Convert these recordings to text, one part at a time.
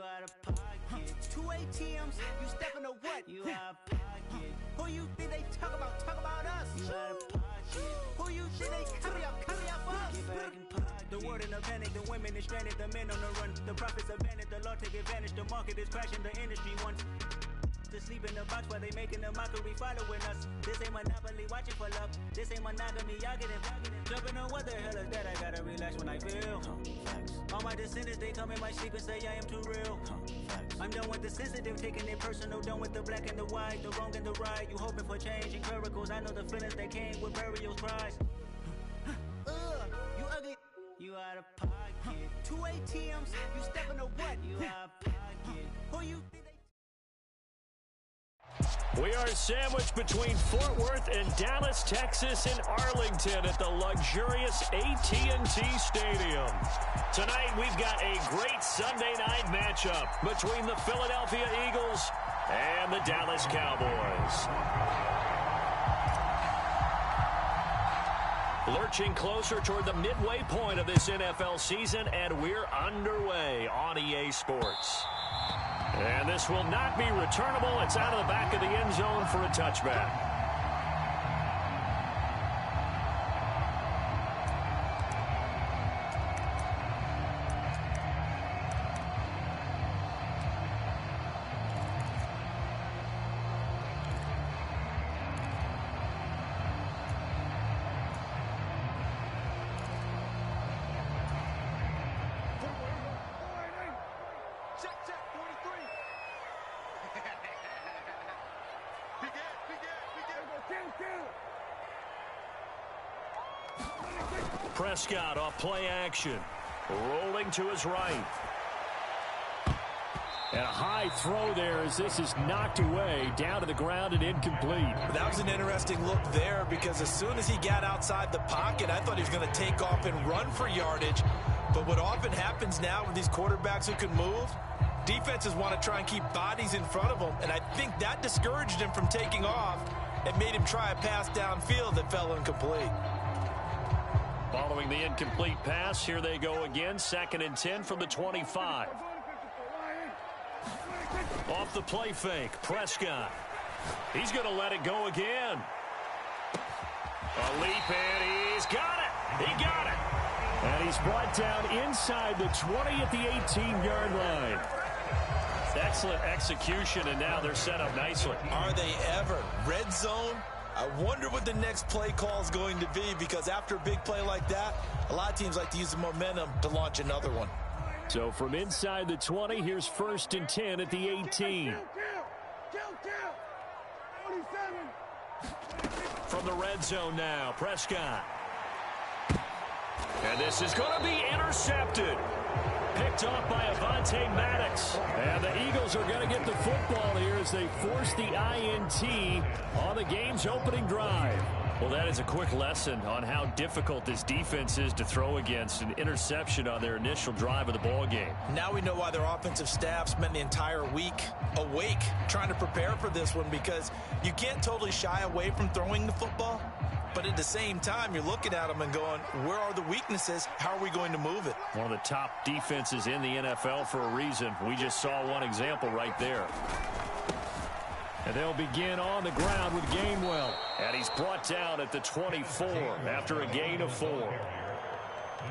out of pocket. Two ATMs, you stepping to what? You out of pocket. Who you think they talk about? Talk about us. You out of pocket. Who you think they carry up us? Get back in pocket. The word in a panic, the women is stranded, the men on the run. The profits abandoned, the law take advantage. The market is crashing, the industry wants to sleep in the box while they making a mockery following us. This ain't Monopoly, watching for love. This ain't monogamy, y'all getting jumping on what the hell is that? I gotta relax when I feel. All my descendants, they come in my sleep and say I am too real. I'm done with the sensitive, taking it personal. Done with the black and the white, the wrong and the right. You hoping for change and miracles. I know the feelings that came with burial cries. You ugly. You out of pocket. Two ATMs, you stepping to what? You out of pocket. Who you think they... We are sandwiched between Fort Worth and Dallas, Texas, and Arlington at the luxurious AT&T Stadium. Tonight, we've got a great Sunday night matchup between the Philadelphia Eagles and the Dallas Cowboys. Lurching closer toward the midway point of this NFL season, and we're underway on EA Sports. And this will not be returnable. It's out of the back of the end zone for a touchback. Prescott off play action. Rolling to his right. And a high throw there as this is knocked away, down to the ground and incomplete. That was an interesting look there because as soon as he got outside the pocket, I thought he was going to take off and run for yardage. But what often happens now with these quarterbacks who can move, defenses want to try and keep bodies in front of them. And I think that discouraged him from taking off and made him try a pass downfield that fell incomplete. Following the incomplete pass, here they go again. 2nd and 10 from the 25. Off the play fake, Prescott. He's going to let it go again. A leap, and he's got it. He got it. And he's brought down inside the 20 at the 18-yard line. Excellent execution, and now they're set up nicely. Are they ever? Red zone? I wonder what the next play call is going to be, because after a big play like that, a lot of teams like to use the momentum to launch another one. So from inside the 20, here's 1st and 10 at the 18. From the red zone now, Prescott. And this is going to be intercepted. Picked off by Avonte Maddox. And the Eagles are going to get the football here as they force the INT on the game's opening drive. Well, that is a quick lesson on how difficult this defense is to throw against. An interception on their initial drive of the ball game. Now we know why their offensive staff spent the entire week awake trying to prepare for this one, because you can't totally shy away from throwing the football. But at the same time, you're looking at them and going, where are the weaknesses? How are we going to move it? One of the top defenses in the NFL for a reason. We just saw one example right there. And they'll begin on the ground with Gainwell. And he's brought down at the 24 after a gain of 4.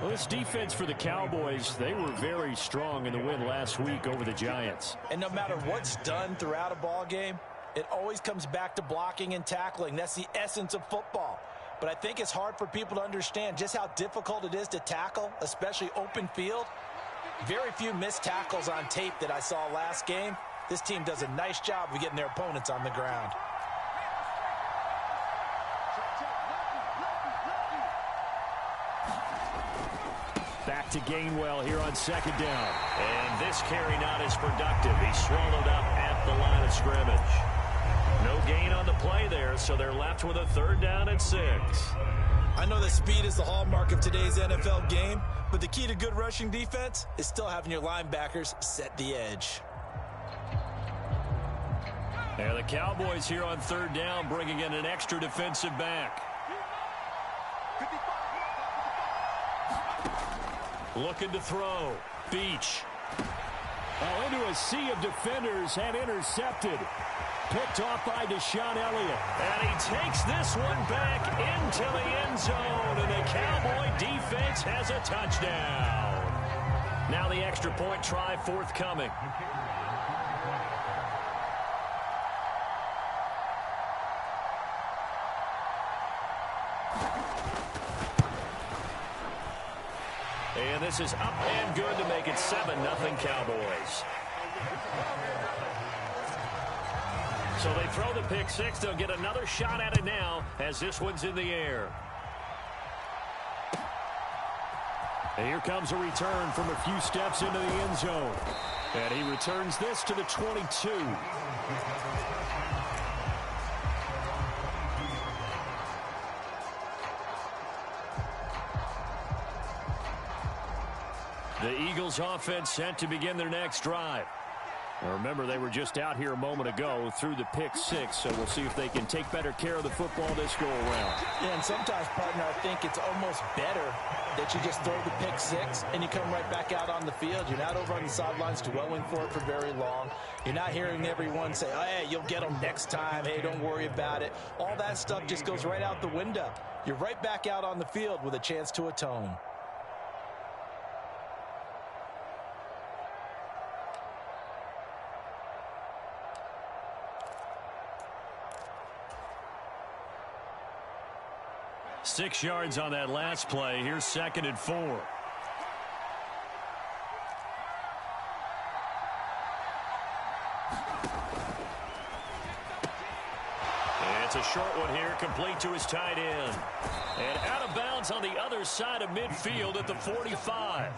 Well, this defense for the Cowboys, they were very strong in the win last week over the Giants. And no matter what's done throughout a ball game, it always comes back to blocking and tackling. That's the essence of football. But I think it's hard for people to understand just how difficult it is to tackle, especially open field. Very few missed tackles on tape that I saw last game. This team does a nice job of getting their opponents on the ground. Back to Gainwell here on 2nd down. And this carry not as productive. He's swallowed up at the line of scrimmage. No gain on the play there, so they're left with a 3rd down and 6. I know that speed is the hallmark of today's NFL game, but the key to good rushing defense is still having your linebackers set the edge. And the Cowboys here on 3rd down, bringing in an extra defensive back. Looking to throw. Beach. Oh, into a sea of defenders and intercepted. Picked off by Deshaun Elliott. And he takes this one back into the end zone. And the Cowboy defense has a touchdown. Now the extra point try forthcoming. And this is up and good to make it 7-0 Cowboys. So they throw the pick six. They'll get another shot at it now as this one's in the air. And here comes a return from a few steps into the end zone. And he returns this to the 22. The Eagles offense set to begin their next drive. Now remember, they were just out here a moment ago through the pick six, so we'll see if they can take better care of the football this go around. Yeah, and sometimes, partner, I think it's almost better that you just throw the pick six and you come right back out on the field. You're not over on the sidelines dwelling for it for very long. You're not hearing everyone say, oh, hey, you'll get them next time. Hey, don't worry about it. All that stuff just goes right out the window. You're right back out on the field with a chance to atone. Six yards on that last play. Here's 2nd and 4. And it's a short one here, complete to his tight end. And out of bounds on the other side of midfield at the 45.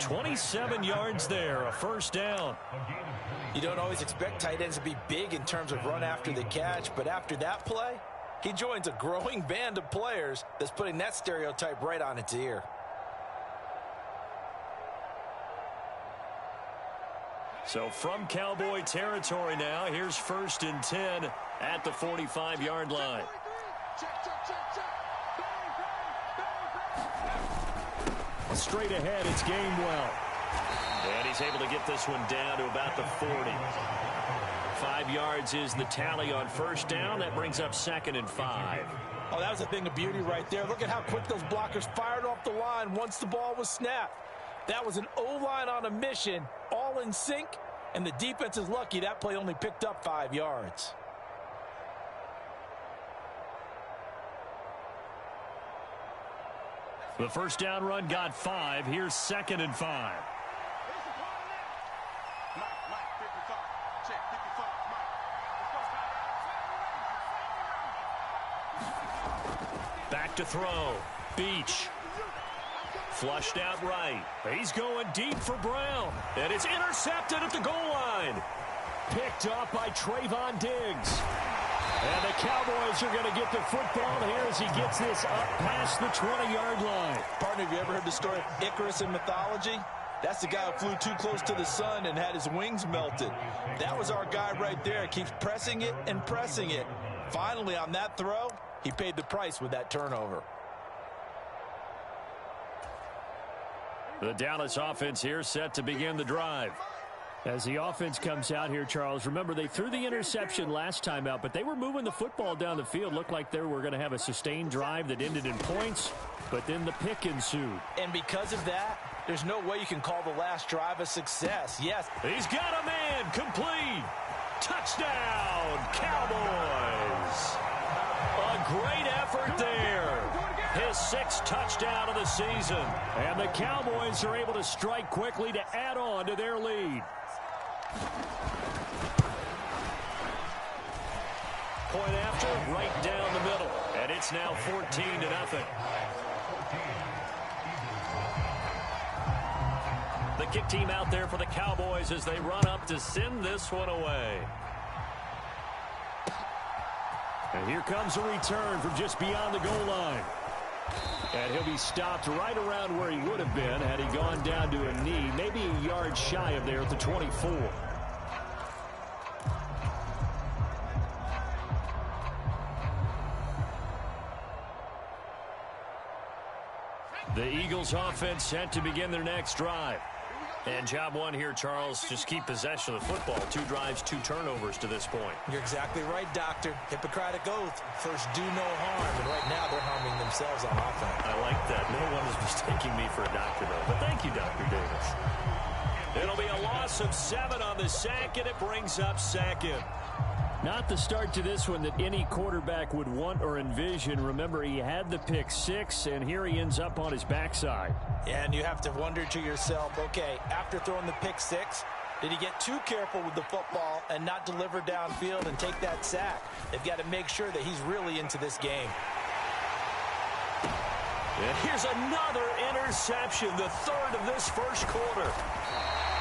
27 yards there, a first down. You don't always expect tight ends to be big in terms of run after the catch, but after that play, he joins a growing band of players that's putting that stereotype right on its ear. So from Cowboy territory now, here's 1st and 10 at the 45-yard line. Straight ahead, it's Gainwell. And he's able to get this one down to about the 40. 5 yards is the tally on first down. That brings up 2nd and 5. Oh, that was a thing of beauty right there. Look at how quick those blockers fired off the line once the ball was snapped. That was an O-line on a mission, all in sync, and the defense is lucky that play only picked up 5 yards. The first down run got 5. Here's 2nd and 5. Back to throw. Beach. Flushed out right. He's going deep for Brown. And it's intercepted at the goal line. Picked up by Trayvon Diggs. And the Cowboys are going to get the football here as he gets this up past the 20-yard line. Partner, have you ever heard the story of Icarus in mythology? That's the guy who flew too close to the sun and had his wings melted. That was our guy right there. Keeps pressing it and pressing it. Finally, on that throw, he paid the price with that turnover. The Dallas offense here set to begin the drive. As the offense comes out here, Charles, remember they threw the interception last time out, but they were moving the football down the field. Looked like they were going to have a sustained drive that ended in points, but then the pick ensued. And because of that, there's no way you can call the last drive a success. Yes. He's got a man. Complete. Touchdown, Cowboys. A great effort there. His 6th touchdown of the season. And the Cowboys are able to strike quickly to add on to their lead. Point after, right down the middle. And it's now 14-0. The kick team out there for the Cowboys as they run up to send this one away. And here comes a return from just beyond the goal line. And he'll be stopped right around where he would have been had he gone down to a knee, maybe a yard shy of there at the 24. The Eagles offense set to begin their next drive. And job one here, Charles, just keep possession of the football. 2 drives, 2 turnovers to this point. You're exactly right, Doctor. Hippocratic oath. First, do no harm. And right now, they're harming themselves on offense. I like that. No one is mistaking me for a doctor, though. But thank you, Dr. Davis. It'll be a loss of 7 on the sack, and it brings up 2nd. Not the start to this one that any quarterback would want or envision. Remember, he had the pick 6, and here he ends up on his backside. And you have to wonder to yourself, okay, after throwing the pick 6, did he get too careful with the football and not deliver downfield and take that sack? They've got to make sure that he's really into this game. And here's another interception, the 3rd of this first quarter.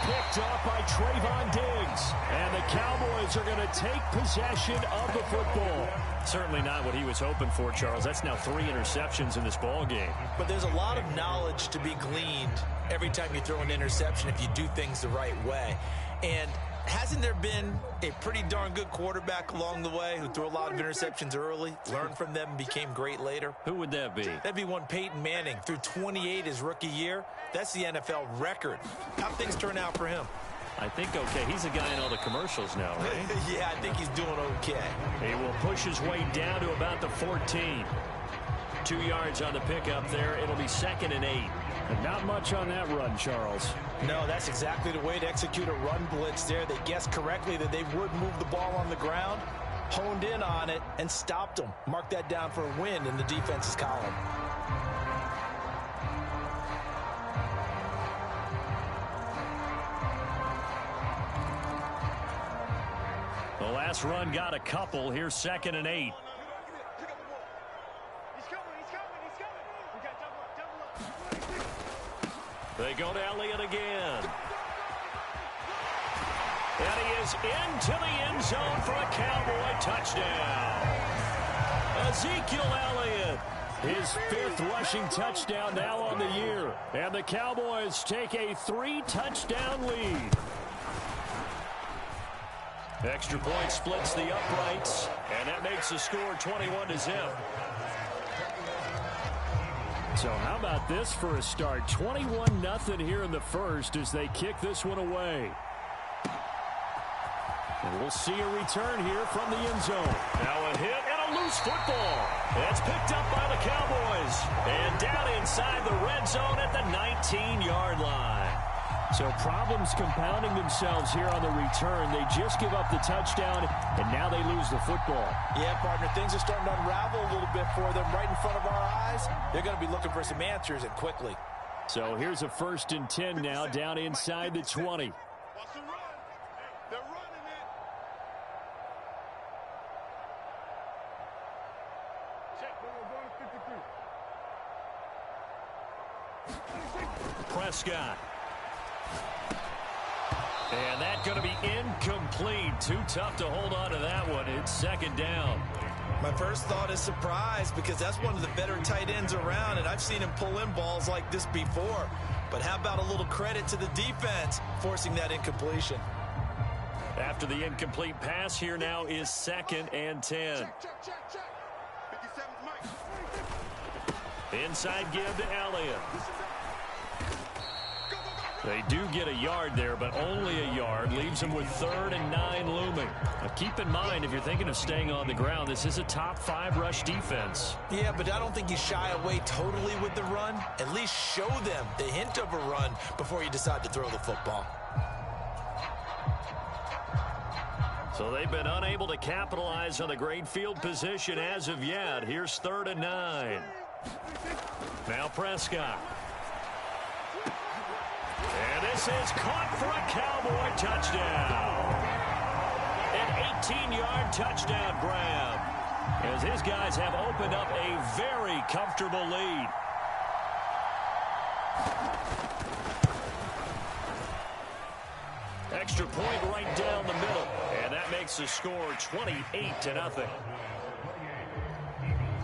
Picked off by Trayvon Diggs. And the Cowboys are going to take possession of the football. Certainly not what he was hoping for, Charles. That's now 3 interceptions in this ball game. But there's a lot of knowledge to be gleaned every time you throw an interception if you do things the right way. And hasn't there been a pretty darn good quarterback along the way who threw a lot of interceptions early, learned from them, and became great later? Who would that be? That'd be one Peyton Manning. Threw 28 his rookie year. That's the NFL record. How'd things turn out for him? I think okay. He's a guy in all the commercials now, right? Yeah, I think he's doing okay. He will push his way down to about the 14. 2 yards on the pickup there. It'll be 2nd and 8. And not much on that run, Charles. No, that's exactly the way to execute a run blitz there. They guessed correctly that they would move the ball on the ground, honed in on it, and stopped them. Mark that down for a win in the defense's column. The last run got a couple. Here's 2nd and 8. They go to Elliott again. And he is into the end zone for a Cowboy touchdown. Ezekiel Elliott, his 5th rushing touchdown now on the year. And the Cowboys take a 3-touchdown lead. Extra point splits the uprights, and that makes the score 21-0. So how about this for a start? 21-0 here in the first as they kick this one away. And we'll see a return here from the end zone. Now a hit and a loose football. It's picked up by the Cowboys. And down inside the red zone at the 19-yard line. So problems compounding themselves here on the return. They just give up the touchdown, and now they lose the football. Yeah, partner, things are starting to unravel a little bit for them right in front of our eyes. They're going to be looking for some answers, and quickly. So here's a 1st and 10 now down inside the 20. Prescott. And that's going to be incomplete. Too tough to hold on to that one. It's 2nd down. My first thought is surprise because that's one of the better tight ends around, and I've seen him pull in balls like this before. But how about a little credit to the defense forcing that incompletion? After the incomplete pass, here now is 2nd and 10. Inside give to Elliott. They do get a yard there, but only a yard. Leaves them with 3rd and 9 looming. Now keep in mind, if you're thinking of staying on the ground, this is a top 5 rush defense. Yeah, but I don't think you shy away totally with the run. At least show them the hint of a run before you decide to throw the football. So they've been unable to capitalize on the great field position as of yet. Here's 3rd and 9. Now Prescott. And this is caught for a Cowboy touchdown. An 18-yard touchdown grab as his guys have opened up a very comfortable lead. Extra point right down the middle, and that makes the score 28-0.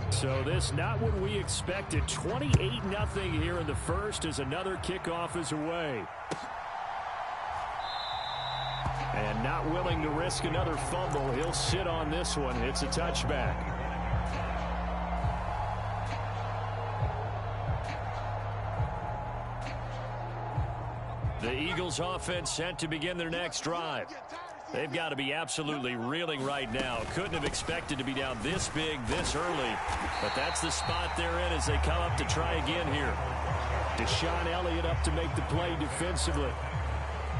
So this not what we expected. 28-0 here in the first as another kickoff is away. And not willing to risk another fumble. He'll sit on this one. It's a touchback. The Eagles offense set to begin their next drive. They've got to be absolutely reeling right now. Couldn't have expected to be down this big, this early. But that's the spot they're in as they come up to try again here. Deshaun Elliott up to make the play defensively.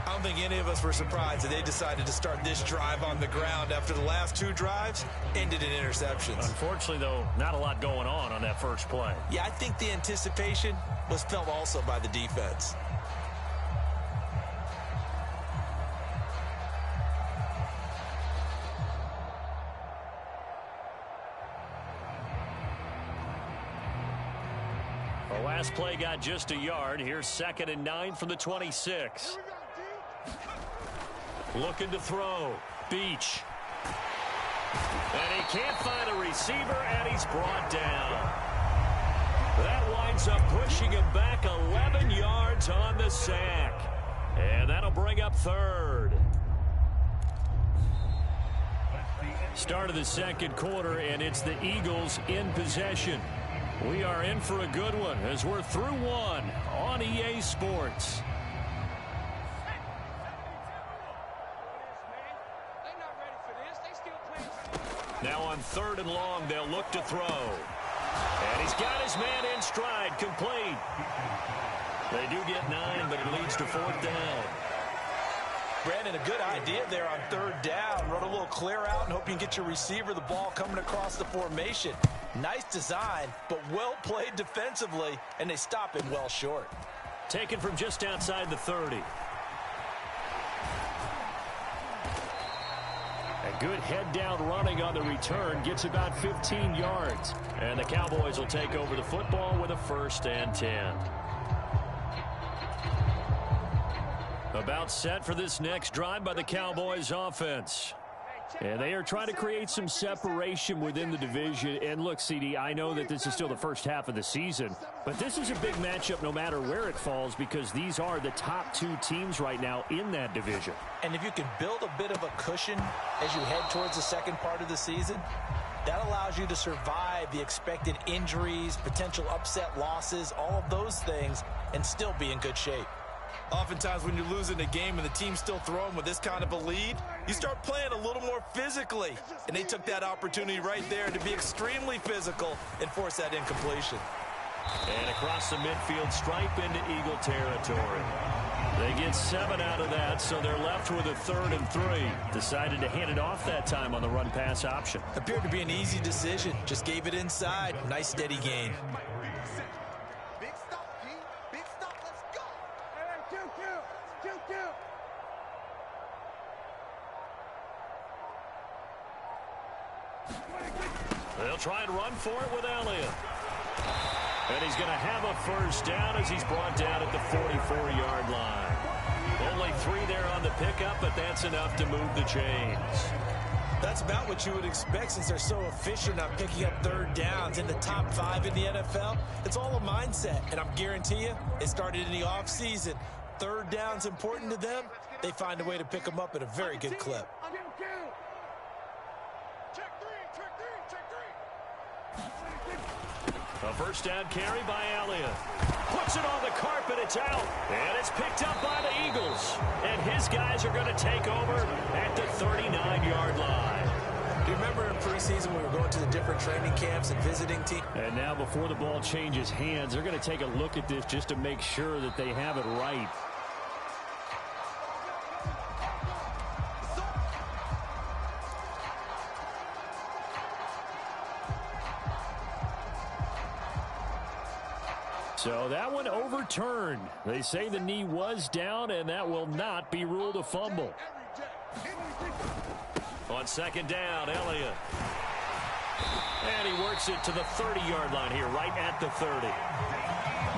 I don't think any of us were surprised that they decided to start this drive on the ground after the last 2 drives ended in interceptions. Unfortunately, though, not a lot going on that first play. Yeah, I think the anticipation was felt also by the defense. The last play got just a yard. Here's 2nd and 9 from the 26. Looking to throw. Beach. And he can't find a receiver, and he's brought down. That winds up pushing him back 11 yards on the sack. And that'll bring up 3rd. Start of the second quarter, and it's the Eagles in possession. We are in for a good one as we're through 1 on EA Sports. Now on 3rd and long, they'll look to throw. And he's got his man in stride, complete. They do get 9, but it leads to 4th down. Brandon, a good idea there on 3rd down. Run a little clear out and hope you can get your receiver the ball coming across the formation. Nice design, but well played defensively, and they stop him well short. Taken from just outside the 30. A good head-down running on the return gets about 15 yards. And the Cowboys will take over the football with a 1st and 10. About set for this next drive by the Cowboys offense. And they are trying to create some separation within the division. And look, CD, I know that this is still the first half of the season, but this is a big matchup no matter where it falls because these are the top 2 teams right now in that division. And if you can build a bit of a cushion as you head towards the second part of the season, that allows you to survive the expected injuries, potential upset losses, all of those things, and still be in good shape. Oftentimes when you're losing a game and the team's still throwing with this kind of a lead, you start playing a little more physically. And they took that opportunity right there to be extremely physical and force that incompletion. And across the midfield stripe into Eagle territory. They get 7 out of that, so they're left with a 3rd and 3. Decided to hand it off that time on the run-pass option. Appeared to be an easy decision. Just gave it inside. Nice steady gain. They'll try and run for it with Elliott. And he's going to have a 1st down as he's brought down at the 44-yard line. Only 3 there on the pickup, but that's enough to move the chains. That's about what you would expect since they're so efficient on picking up 3rd downs in the top 5 in the NFL. It's all a mindset, and I'm guarantee you it started in the offseason. 3rd down's important to them. They find a way to pick them up at a very good clip. A 1st down carry by Elliott. Puts it on the carpet, it's out. And it's picked up by the Eagles. And his guys are going to take over at the 39-yard line. Do you remember in preseason when we were going to the different training camps and visiting teams? And now before the ball changes hands, they're going to take a look at this just to make sure that they have it right. So that one overturned. They say the knee was down, and that will not be ruled a fumble. On 2nd down, Elliott. And he works it to the 30-yard line here, right at the 30.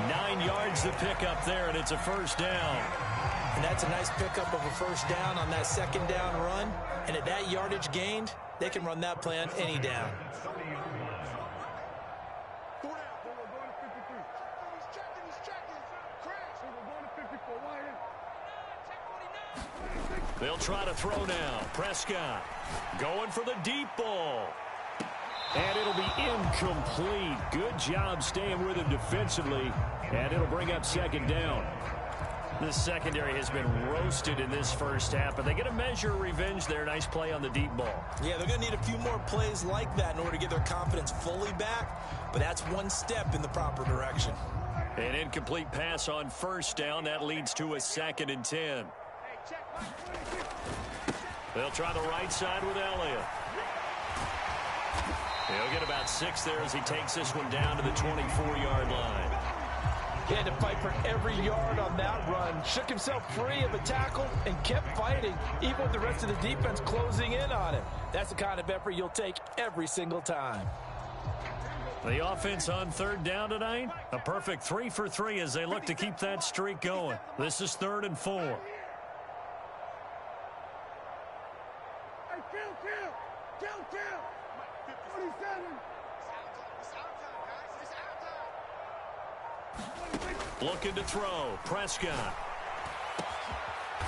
9 yards to pick up there, and it's a 1st down. And that's a nice pickup of a 1st down on that 2nd down run. And at that yardage gained, they can run that play on any down. They'll try to throw now. Prescott going for the deep ball. And it'll be incomplete. Good job staying with him defensively. And it'll bring up 2nd down. The secondary has been roasted in this first half, but they get a measure of revenge there. Nice play on the deep ball. Yeah, they're going to need a few more plays like that in order to get their confidence fully back, but that's one step in the proper direction. An incomplete pass on first down. That leads to a 2nd and 10. They'll try the right side with Elliott. He'll get about 6 there as he takes this one down to the 24-yard line. He had to fight for every yard on that run. Shook himself free of a tackle and kept fighting, even with the rest of the defense closing in on him. That's the kind of effort you'll take every single time. The offense on 3rd down tonight, a perfect 3 for 3 as they look to keep that streak going. This is 3rd and 4. Hey, kill. 47. Looking to throw. Prescott.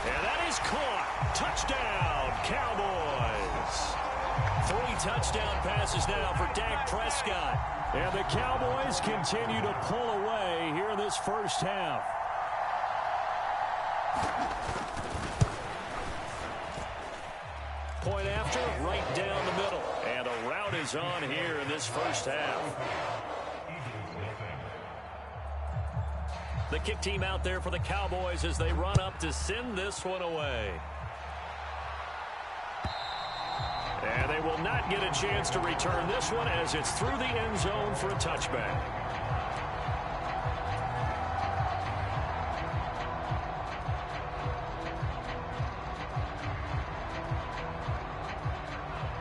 And that is caught. Touchdown, Cowboys. 3 touchdown passes now for Dak Prescott. And the Cowboys continue to pull away here in this first half. Point after, right down the middle. And a rout is on here in this first half. The kick team out there for the Cowboys as they run up to send this one away. And they will not get a chance to return this one as it's through the end zone for a touchback.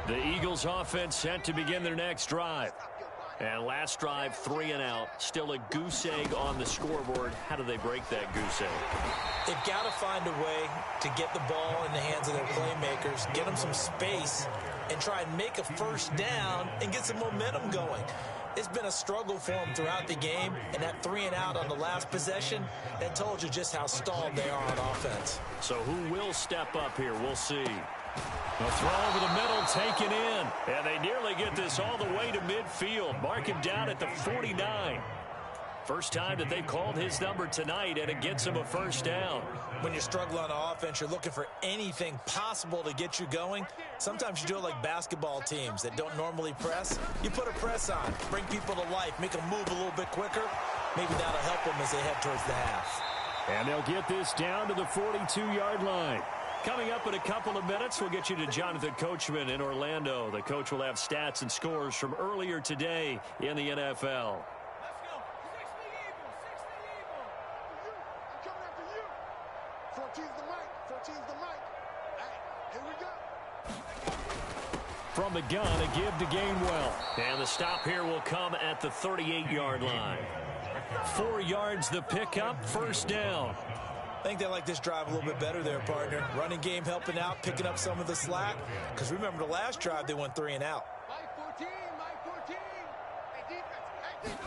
The Eagles offense set to begin their next drive. And last drive, 3 and out. Still a goose egg on the scoreboard. How do they break that goose egg? They've got to find a way to get the ball in the hands of their playmakers, get them some space, and try and make a first down and get some momentum going. It's been a struggle for them throughout the game, and that 3 and out on the last possession, that told you just how stalled they are on offense. So who will step up here? We'll see. A throw over the middle, taken in. And they nearly get this all the way to midfield. Mark him down at the 49. First time that they've called his number tonight, and it gets him a first down. When you're struggling on offense, you're looking for anything possible to get you going. Sometimes you do it like basketball teams that don't normally press. You put a press on, bring people to life, make them move a little bit quicker. Maybe that'll help them as they head towards the half. And they'll get this down to the 42-yard line. Coming up in a couple of minutes, we'll get you to Jonathan Coachman in Orlando. The coach will have stats and scores from earlier today in the NFL. Let's go. 60 Eagles. 60 Eagles. I'm coming after you. 14's the mic. 14's the mic. Hey, here we go. From the gun, a give to Gainwell. And the stop here will come at the 38-yard line. 4 yards the pickup, first down. I think they like this drive a little bit better there, partner. Running game helping out, picking up some of the slack. Because remember, the last drive, they went 3 and out. Mike 14. Hey, defense.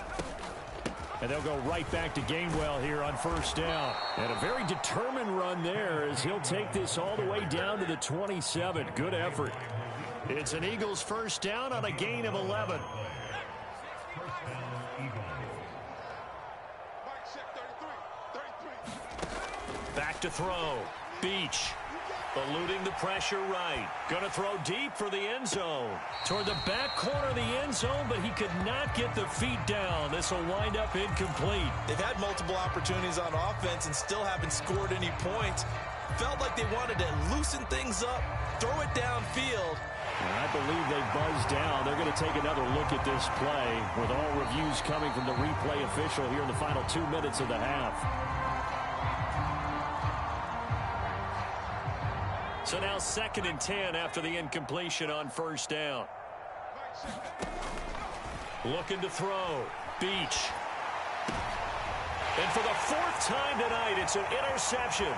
And they'll go right back to Gainwell here on first down. And a very determined run there as he'll take this all the way down to the 27. Good effort. It's an Eagles first down on a gain of 11. Back to throw. Beach. Eluding the pressure right. Going to throw deep for the end zone. Toward the back corner of the end zone, but he could not get the feet down. This will wind up incomplete. They've had multiple opportunities on offense and still haven't scored any points. Felt like they wanted to loosen things up, throw it downfield. And I believe they buzzed down. They're going to take another look at this play with all reviews coming from the replay official here in the final 2 minutes of the half. So now 2nd and 10 after the incompletion on first down. Looking to throw. Beach. And for the 4th time tonight, it's an interception.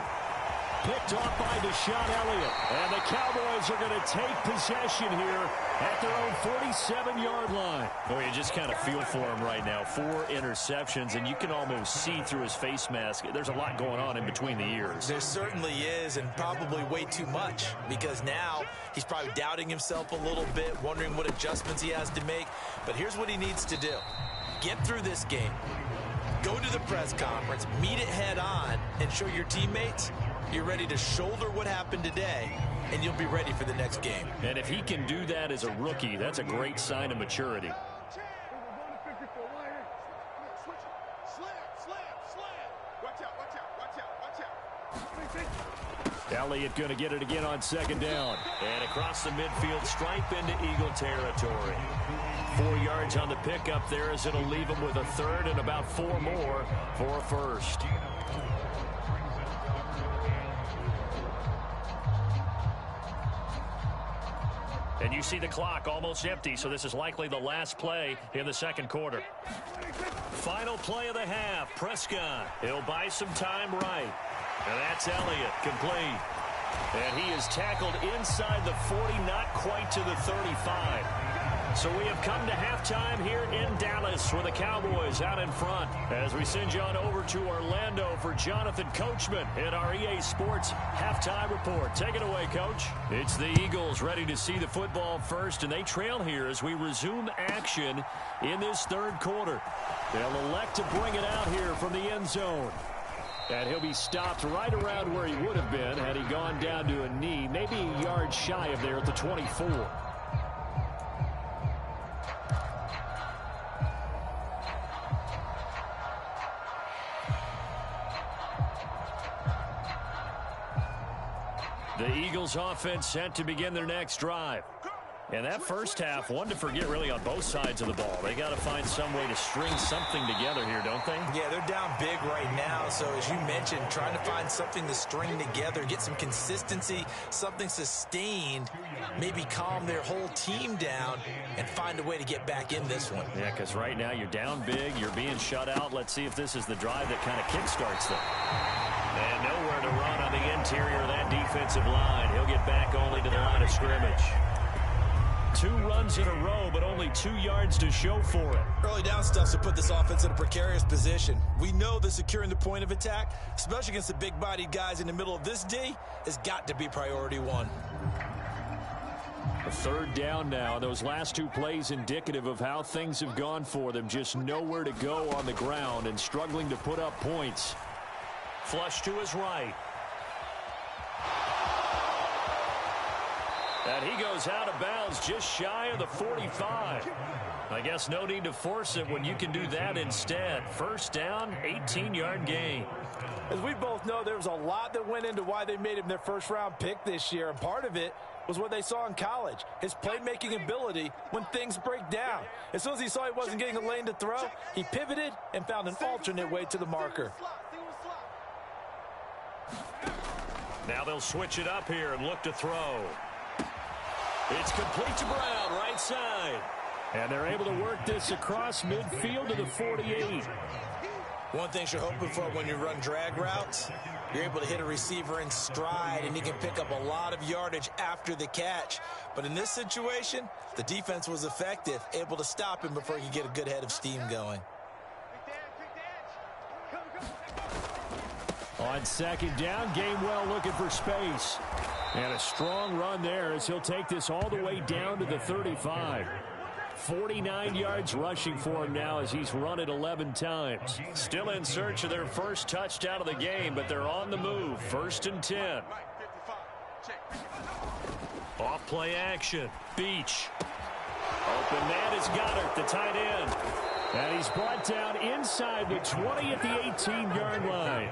Picked off by Deshaun Elliott. And the Cowboys are going to take possession here at their own 47-yard line. Boy, you just kind of feel for him right now. 4 interceptions, and you can almost see through his face mask. There's a lot going on in between the ears. There certainly is, and probably way too much, because now he's probably doubting himself a little bit, wondering what adjustments he has to make. But here's what he needs to do. Get through this game. Go to the press conference, meet it head on, and show your teammates you're ready to shoulder what happened today, and you'll be ready for the next game. And if he can do that as a rookie, that's a great sign of maturity. Elliott going to get it again on second down. And across the midfield stripe into Eagle territory. 4 yards on the pickup there as it'll leave him with a third and about 4 more for a first. And you see the clock almost empty, so this is likely the last play in the second quarter. Final play of the half. Prescott. He'll buy some time right. And that's Elliott, complete. And he is tackled inside the 40, not quite to the 35. So we have come to halftime here in Dallas with the Cowboys out in front. As we send you on over to Orlando for Jonathan Coachman in our EA Sports Halftime Report. Take it away, Coach. It's the Eagles ready to see the football first, and they trail here as we resume action in this third quarter. They'll elect to bring it out here from the end zone. And he'll be stopped right around where he would have been had he gone down to a knee, maybe a yard shy of there at the 24. The Eagles offense set to begin their next drive. And that first half, one to forget really on both sides of the ball. They got to find some way to string something together here, don't they? Yeah, they're down big right now. So as you mentioned, trying to find something to string together, get some consistency, something sustained, maybe calm their whole team down and find a way to get back in this one. Yeah, because right now you're down big, you're being shut out. Let's see if this is the drive that kind of kickstarts them. And nowhere to run on the interior of that defensive line. He'll get back only to the line of scrimmage. 2 runs in a row, but only 2 yards to show for it. Early down stuff to put this offense in a precarious position. We know that securing the point of attack, especially against the big-bodied guys in the middle of this D, has got to be priority 1. A third down now. Those last 2 plays indicative of how things have gone for them. Just nowhere to go on the ground and struggling to put up points. Flush to his right. And he goes out of bounds just shy of the 45. I guess no need to force it when you can do that instead. First down, 18-yard gain. As we both know, there was a lot that went into why they made him their first-round pick this year, and part of it was what they saw in college, his playmaking ability when things break down. As soon as he saw he wasn't getting a lane to throw, he pivoted and found an alternate way to the marker. Now they'll switch it up here and look to throw. It's complete to Brown, right side. And they're able to work this across midfield to the 48. One thing you're hoping for when you run drag routes, you're able to hit a receiver in stride, and he can pick up a lot of yardage after the catch. But in this situation, the defense was effective, able to stop him before he could get a good head of steam going. On second down, Gainwell looking for space. And a strong run there as he'll take this all the way down to the 35. 49 yards rushing for him now as he's run it 11 times. Still in search of their first touchdown of the game, but they're on the move. 1st and 10. Off play action. Beach. Open man is Goddard, the tight end. And he's brought down inside the 20 at the 18-yard line.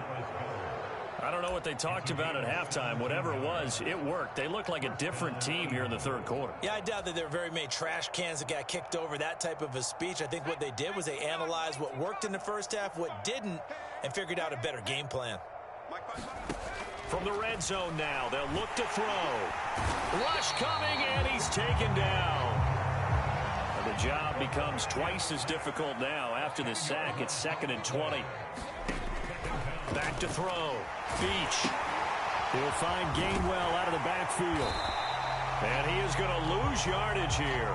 I don't know what they talked about at halftime. Whatever it was, it worked. They look like a different team here in the third quarter. Yeah, I doubt that there are very many trash cans that got kicked over, that type of a speech. I think what they did was they analyzed what worked in the first half, what didn't, and figured out a better game plan. From the red zone now, they'll look to throw. Rush coming, and he's taken down. And the job becomes twice as difficult now. After the sack, it's 2nd and 20. Back to throw. Beach. He'll find Gainwell out of the backfield. And he is going to lose yardage here.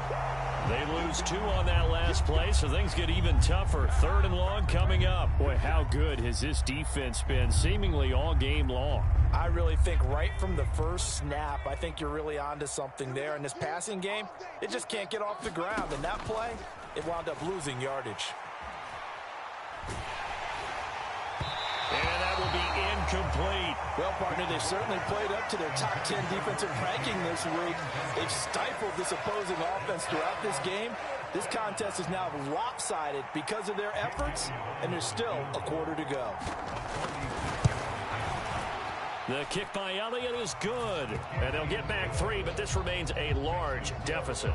They lose 2 on that last play, so things get even tougher. 3rd and long coming up. Boy, how good has this defense been seemingly all game long? I really think right from the first snap, I think you're really onto something there. In this passing game, it just can't get off the ground. And that play, it wound up losing yardage. And that will be incomplete. Well, partner, they've certainly played up to their top 10 defensive ranking this week. They've stifled this opposing offense throughout this game. This contest is now lopsided because of their efforts, and there's still a quarter to go. The kick by Elliott is good, and they'll get back 3, but this remains a large deficit.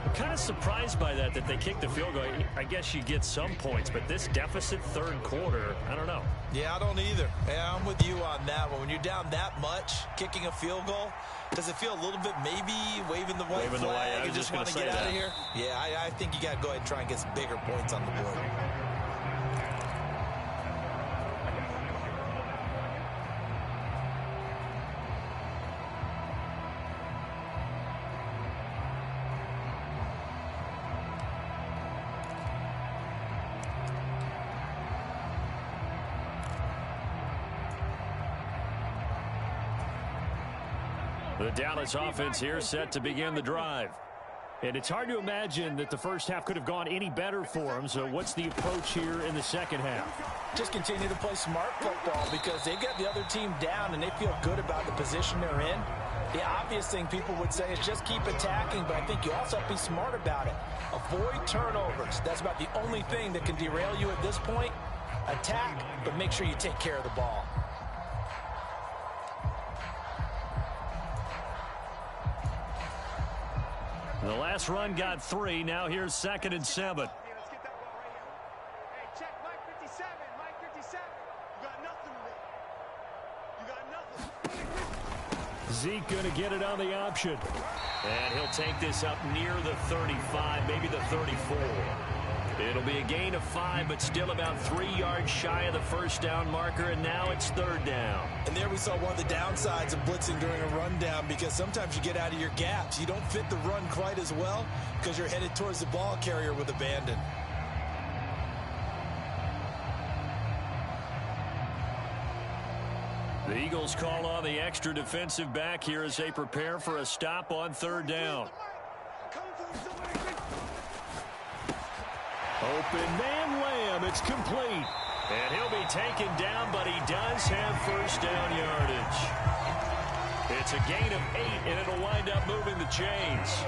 I'm kind of surprised by that they kicked the field goal. I guess you get some points, but this deficit third quarter, I don't know. Yeah, I don't either. Yeah, I'm with you on that one. When you're down that much, kicking a field goal, does it feel a little bit maybe waving the white flag and just want to get out of here? Yeah, I think you got to go ahead and try and get some bigger points on the board. The Dallas offense here set to begin the drive. And it's hard to imagine that the first half could have gone any better for them. So what's the approach here in the second half? Just continue to play smart football because they've got the other team down and they feel good about the position they're in. The obvious thing people would say is just keep attacking, but I think you also have to be smart about it. Avoid turnovers. That's about the only thing that can derail you at this point. Attack, but make sure you take care of the ball. The last run got 3. Now here's 2nd and 7. Let's get that ball right here. Hey, check Mike 57. Mike 57. You got nothing with me. You got nothing. Zeke going to get it on the option. And he'll take this up near the 35, maybe the 34. It'll be a gain of 5, but still about 3 yards shy of the first down marker, and now it's 3rd down. And there we saw one of the downsides of blitzing during a rundown because sometimes you get out of your gaps. You don't fit the run quite as well because you're headed towards the ball carrier with abandon. The Eagles call on the extra defensive back here as they prepare for a stop on 3rd down. Open man Lamb, it's complete. And he'll be taken down, but he does have first down yardage. It's a gain of 8, and it'll wind up moving the chains.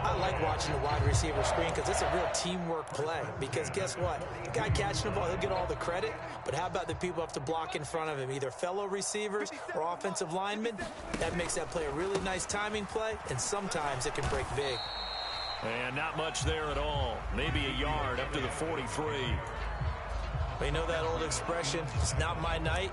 I like watching the wide receiver screen because it's a real teamwork play. Because guess what? The guy catching the ball, he'll get all the credit. But how about the people who have to block in front of him, either fellow receivers or offensive linemen? That makes that play a really nice timing play, and sometimes it can break big. And not much there at all. Maybe a yard up to the 43. They know that old expression, it's not my night.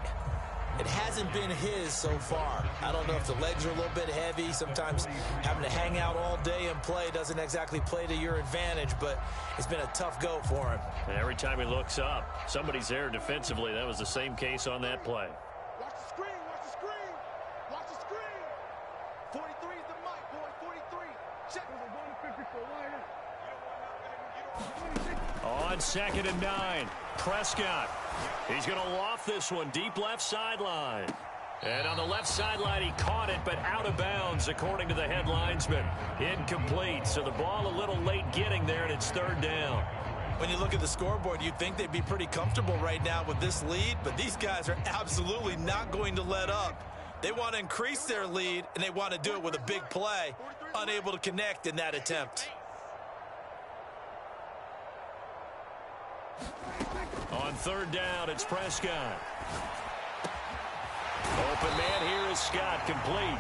It hasn't been his so far. I don't know if the legs are a little bit heavy. Sometimes having to hang out all day and play doesn't exactly play to your advantage, but it's been a tough go for him. And every time he looks up, somebody's there defensively. That was the same case on that play. Watch the screen. Watch the screen. Watch the screen. 43 is the mic, boy. 43. Check. On 2nd and 9, Prescott. He's going to loft this one deep left sideline. And on the left sideline, he caught it, but out of bounds, according to the head linesman. Incomplete, so the ball a little late getting there, and it's 3rd down. When you look at the scoreboard, you'd think they'd be pretty comfortable right now with this lead, but these guys are absolutely not going to let up. They want to increase their lead, and they want to do it with a big play, unable to connect in that attempt. On 3rd down, it's Prescott. Open man here is Scott, complete.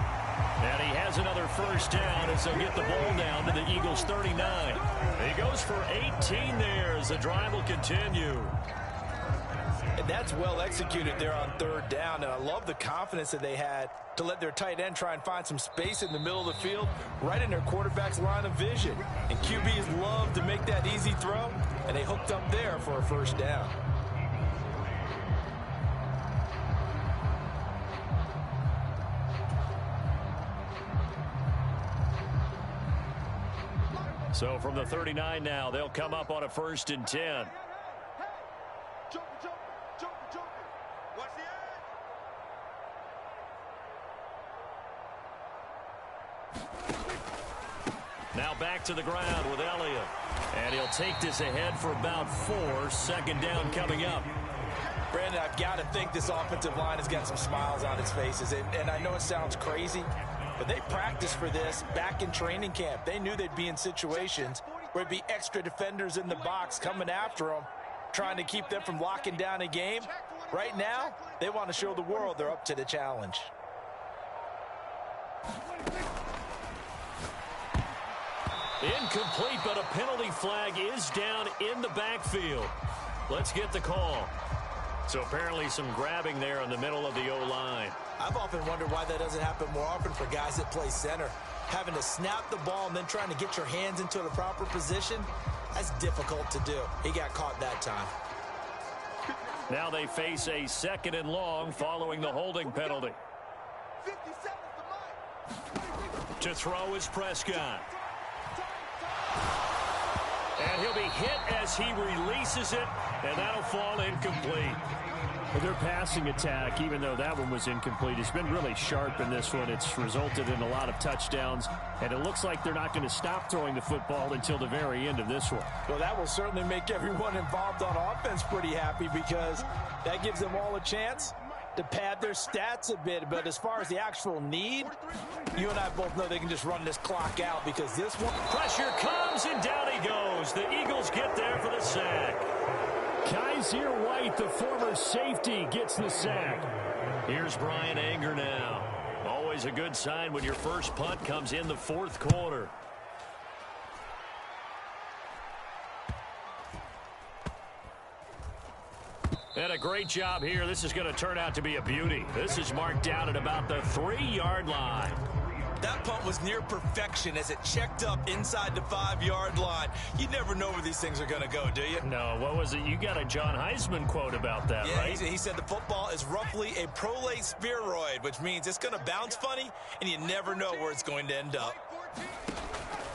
And he has another first down as they'll get the ball down to the Eagles' 39. He goes for 18 there as the drive will continue. And that's well executed there on 3rd down, and I love the confidence that they had to let their tight end try and find some space in the middle of the field, right in their quarterback's line of vision. And QBs love to make that easy throw, and they hooked up there for a first down. So from the 39 now, they'll come up on a 1st and 10. Now back to the ground with Elliott. And he'll take this ahead for about 4. 2nd down coming up. Brandon, I've got to think this offensive line has got some smiles on its faces. And I know it sounds crazy, but they practiced for this back in training camp. They knew they'd be in situations where there'd be extra defenders in the box coming after them, trying to keep them from locking down a game. Right now, they want to show the world they're up to the challenge. Incomplete, but a penalty flag is down in the backfield. Let's get the call. So apparently some grabbing there in the middle of the O-line. I've often wondered why that doesn't happen more often for guys that play center. Having to snap the ball and then trying to get your hands into the proper position, that's difficult to do. He got caught that time. Now they face a 2nd and long following the holding penalty. 50 seconds to mine. To throw is Prescott. And he'll be hit as he releases it, and that'll fall incomplete. Well, their passing attack, even though that one was incomplete, has been really sharp in this one. It's resulted in a lot of touchdowns, and it looks like they're not going to stop throwing the football until the very end of this one. Well, that will certainly make everyone involved on offense pretty happy, because that gives them all a chance to pad their stats a bit. But as far as the actual need, you and I both know they can just run this clock out, because this one... Pressure comes, and down he goes. The Eagles get there for the sack. Kaiser White, the former safety, gets the sack. Here's Brian Anger now. Always a good sign when your first punt comes in the 4th quarter. And a great job here. This is going to turn out to be a beauty. This is marked down at about the 3-yard line. That punt was near perfection as it checked up inside the 5-yard line. You never know where these things are going to go, do you? No, what was it? You got a John Heisman quote about that, yeah, right? He said the football is roughly a prolate spheroid, which means it's going to bounce funny, and you never know where it's going to end up.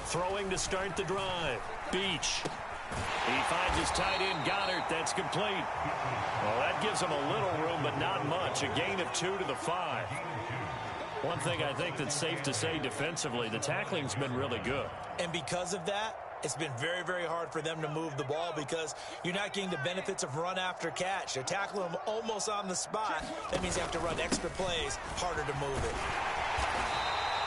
Throwing to start the drive. Beach. He finds his tight end, Goddard. That's complete. Well, that gives him a little room, but not much. A gain of 2 to the 5. One thing I think that's safe to say defensively, the tackling's been really good. And because of that, it's been very, very hard for them to move the ball, because you're not getting the benefits of run after catch. They're tackling them almost on the spot. That means you have to run extra plays, harder to move it.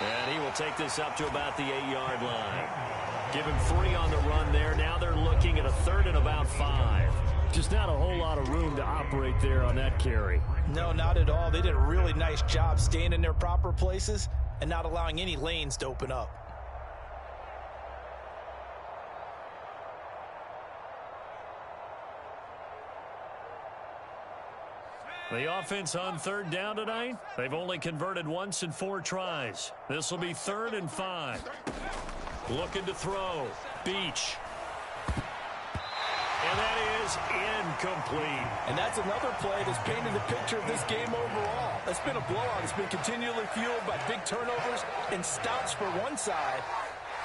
And he will take this up to about the 8-yard line. Give him 3 on the run there. Now they're looking at a 3rd and about 5. Just not a whole lot of room to operate there on that carry. No, not at all. They did a really nice job staying in their proper places and not allowing any lanes to open up. The offense on 3rd down tonight, they've only converted once in 4 tries. This will be 3rd and 5. Looking to throw. Beach. And that is incomplete. And that's another play that's painted the picture of this game overall. It's been a blowout. It's been continually fueled by big turnovers and stops for one side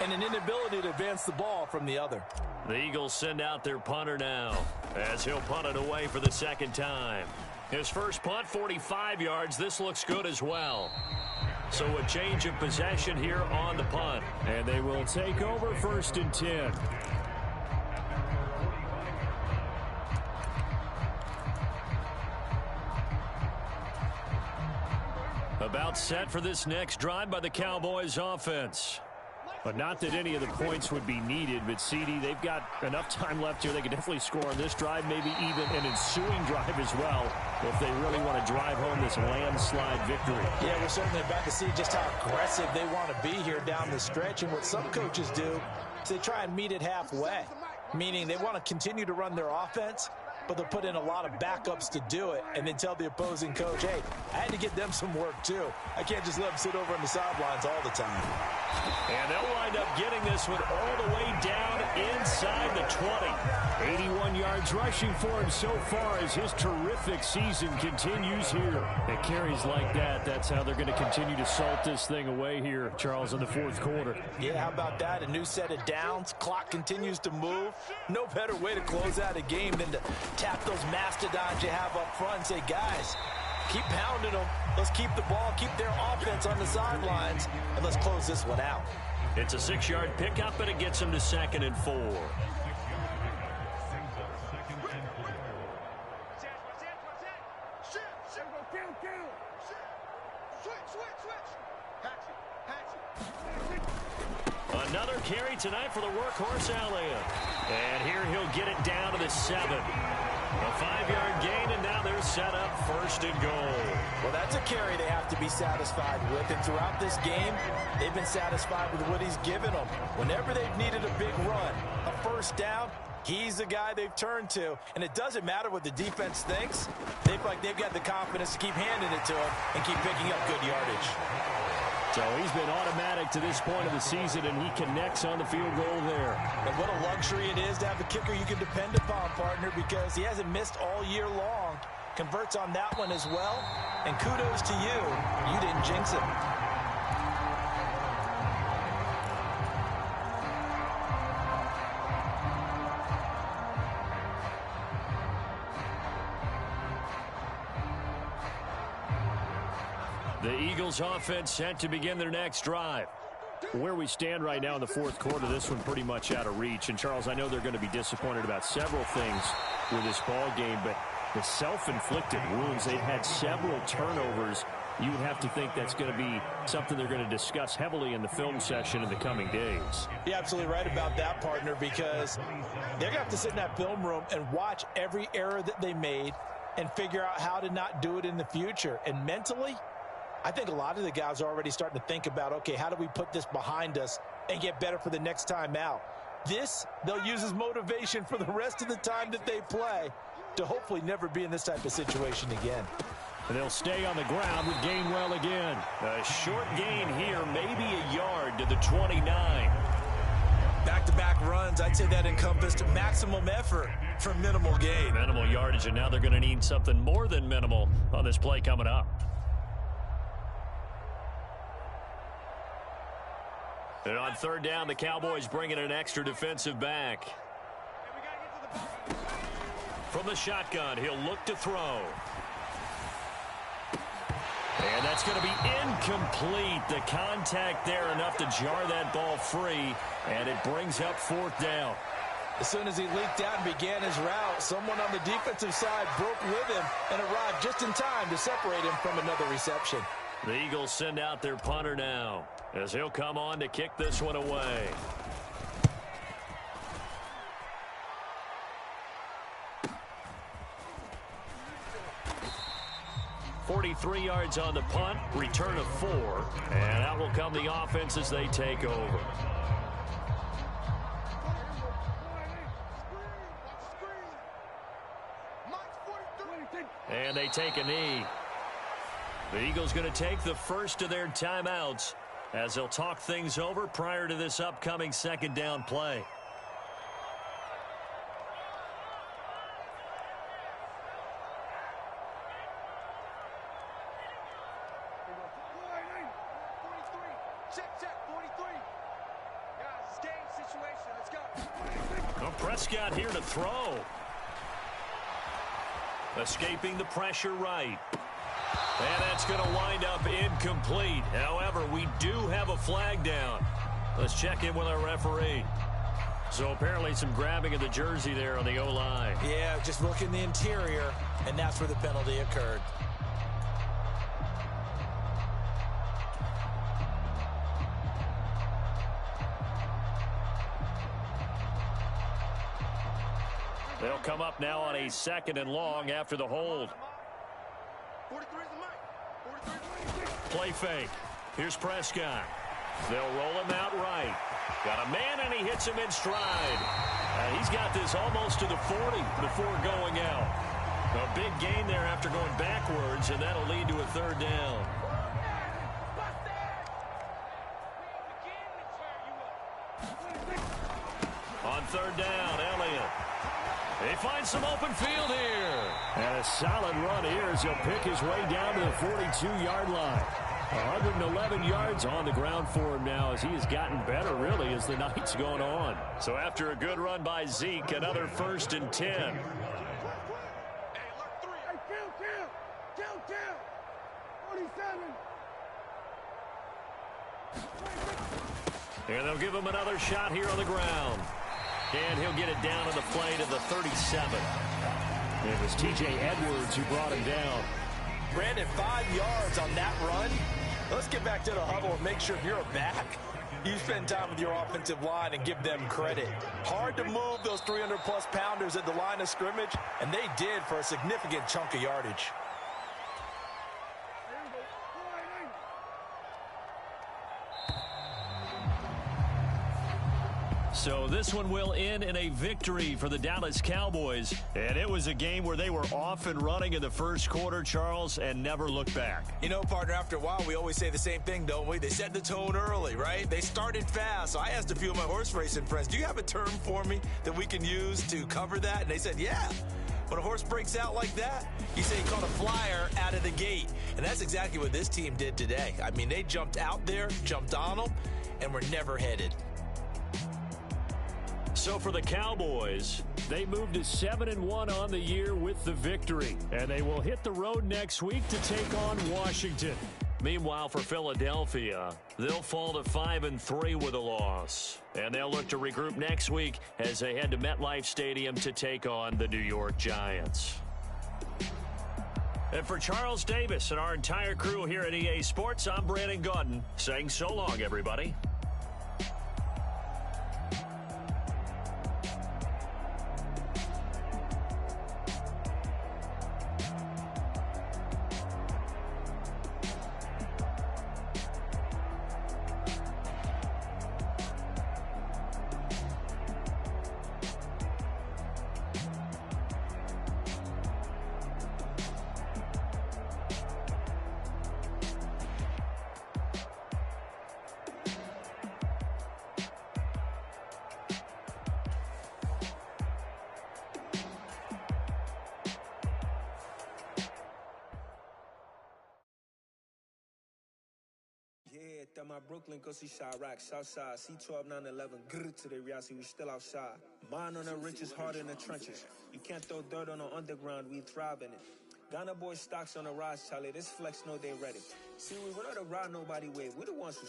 and an inability to advance the ball from the other. The Eagles send out their punter now as he'll punt it away for the 2nd time. His first punt, 45 yards. This looks good as well. So a change of possession here on the punt. And they will take over 1st and 10. About set for this next drive by the Cowboys offense. But not that any of the points would be needed, but CD, they've got enough time left here. They could definitely score on this drive, maybe even an ensuing drive as well, if they really want to drive home this landslide victory. Yeah, we're certainly about to see just how aggressive they want to be here down the stretch. And what some coaches do is they try and meet it halfway, meaning they want to continue to run their offense, but they'll put in a lot of backups to do it and then tell the opposing coach, hey, I had to get them some work too. I can't just let them sit over on the sidelines all the time. And they'll wind up getting this one all the way down inside the 20. 81 yards rushing for him so far as his terrific season continues here. It carries like that. That's how they're going to continue to salt this thing away here, Charles, in the 4th quarter. Yeah, how about that? A new set of downs. Clock continues to move. No better way to close out a game than to tap those mastodons you have up front and say, guys, keep pounding them. Let's keep the ball, keep their offense on the sidelines, and let's close this one out. It's a 6-yard pickup, and it gets them to 2nd and 4. Another carry tonight for the workhorse Elliott. And here he'll get it down to the 7. A 5-yard gain, and now they're set up 1st and goal. Well, that's a carry they have to be satisfied with. And throughout this game, they've been satisfied with what he's given them. Whenever they've needed a big run, a 1st down, he's the guy they've turned to. And it doesn't matter what the defense thinks. They feel like they've got the confidence to keep handing it to him and keep picking up good yardage. So he's been automatic to this point of the season, and he connects on the field goal there. And what a luxury it is to have a kicker you can depend upon, partner, because he hasn't missed all year long. Converts on that one as well. And kudos to you. You didn't jinx it. The Eagles offense set to begin their next drive. Where we stand right now in the 4th quarter, this one pretty much out of reach. And, Charles, I know they're going to be disappointed about several things with this ball game, but the self-inflicted wounds, they've had several turnovers. You would have to think that's going to be something they're going to discuss heavily in the film session in the coming days. You're absolutely right about that, partner, because they're going to have to sit in that film room and watch every error that they made and figure out how to not do it in the future. And mentally, I think a lot of the guys are already starting to think about, okay, how do we put this behind us and get better for the next time out? This, they'll use as motivation for the rest of the time that they play to hopefully never be in this type of situation again. And they'll stay on the ground with Gainwell again. A short gain here, maybe a yard to the 29. Back-to-back runs, I'd say that encompassed maximum effort for minimal gain. Minimal yardage, and now they're going to need something more than minimal on this play coming up. And on 3rd down, the Cowboys bring in an extra defensive back. From the shotgun, he'll look to throw. And that's going to be incomplete. The contact there enough to jar that ball free, and it brings up 4th down. As soon as he leaked out and began his route, someone on the defensive side broke with him and arrived just in time to separate him from another reception. The Eagles send out their punter now, as he'll come on to kick this one away. $43 yards on the punt, return of 4, and out will come the offense as they take over. And they take a knee. The Eagles going to take the first of their timeouts as they'll talk things over prior to this upcoming 2nd down play. Prescott here to throw. Escaping the pressure right. And that's going to wind up incomplete. However, we do have a flag down. Let's check in with our referee. So apparently some grabbing of the jersey there on the O-line. Yeah, just look in the interior, and that's where the penalty occurred. They'll come up now on a 2nd and long after the hold. Play fake. Here's Prescott. They'll roll him out right. Got a man, and he hits him in stride. He's got this almost to the 40 before going out. A big gain there after going backwards, and that'll lead to a 3rd down. On 3rd down, Elliott. They find some open field here. And a solid run here as he'll pick his way down to the 42-yard line. 111 yards on the ground for him now as he has gotten better, really, as the night's going on. So after a good run by Zeke, another 1st and 10. And they'll give him another shot here on the ground. And he'll get it down to the play to the 37. It was T.J. Edwards who brought him down. Brandon, 5 yards on that run. Let's get back to the huddle and make sure if you're back, you spend time with your offensive line and give them credit. Hard to move those 300-plus pounders at the line of scrimmage, and they did for a significant chunk of yardage. So this one will end in a victory for the Dallas Cowboys. And it was a game where they were off and running in the first quarter, Charles, and never looked back. You know, partner, after a while, we always say the same thing, don't we? They set the tone early, right? They started fast. So I asked a few of my horse racing friends, do you have a term for me that we can use to cover that? And they said, yeah. When a horse breaks out like that, you say he caught a flyer out of the gate. And that's exactly what this team did today. I mean, they jumped out there, jumped on them, and were never headed. So for the Cowboys, they moved to 7-1 on the year with the victory. And they will hit the road next week to take on Washington. Meanwhile, for Philadelphia, they'll fall to 5-3 with a loss. And they'll look to regroup next week as they head to MetLife Stadium to take on the New York Giants. And for Charles Davis and our entire crew here at EA Sports, I'm Brandon Gaudin saying so long, everybody. Yeah, that my Brooklyn, go see Chirac, Southside, C12, 911, grr to the reality, we still outside. Mine on the riches, hard in the trenches. You can't throw dirt on the underground, we thrive in it. Ghana boys stocks on the rise, Charlie, this flex know they ready. See, we were not to ride nobody with, we the ones who